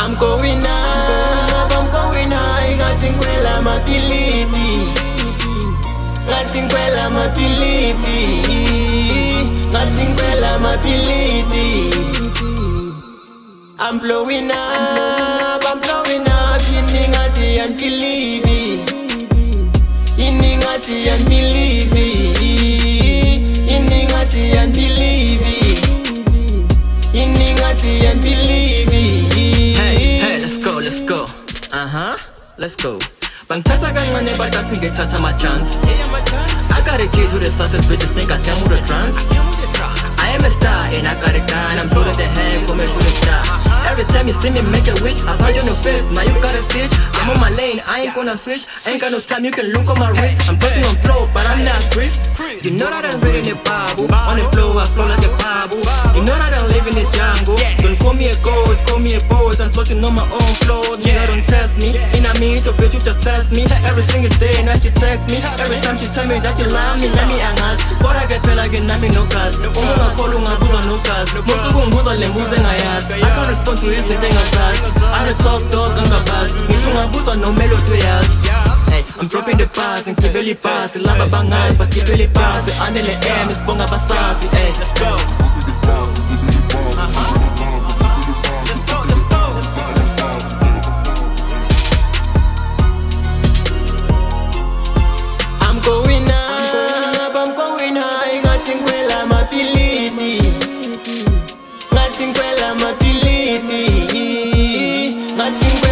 I'm going high, ngatinkwela mapiliti, ngatinkwela mapiliti, ngatinkwela mapiliti. I'm blowing up, iningati unbelieve, iningati unbelieve, iningati unbelieve, iningati unbelieve. Hey, let's go, let's go. Bangithatha kancane badathi ngithatha my chance. I got a key to the success, bitches think I damn with a trance. I am a star and I got a gun, I'm shooting the hand, come and shoot a star. Every time you see me make a wish, I punch on your face, now you got a stitch. I'm on my lane, I ain't gonna switch. Ain't got no time, you can look on my wrist. I'm touching on flow, but I'm not Chris. You know that I'm reading the Bible. On the flow, I flow like a Bible. You know that I'm living the jungle. Don't call me a ghost, call me a boss. I'm floating on my own flow, nigga don't test me. In a mean, so bitch, you just test me. Every single day, now she text me. Every time she tell me that you love me, let me angas. But I get feel like it, me no cause. Umunga kolu ngabuza no cause. Musuku nguza lembuze ngayas. I can't respond to this thing of us. I the talk dog and gabas. Ngisho ngabuza no melody yas. Hey, I'm dropping the bars and keep it pass. Lava bangai, but keep it pass. Anele air, Miss Bonga Basasi. Hey, let's go. I'm going high, ngatinkwela mapiliti, ngatinkwela mapiliti, ngatinkwela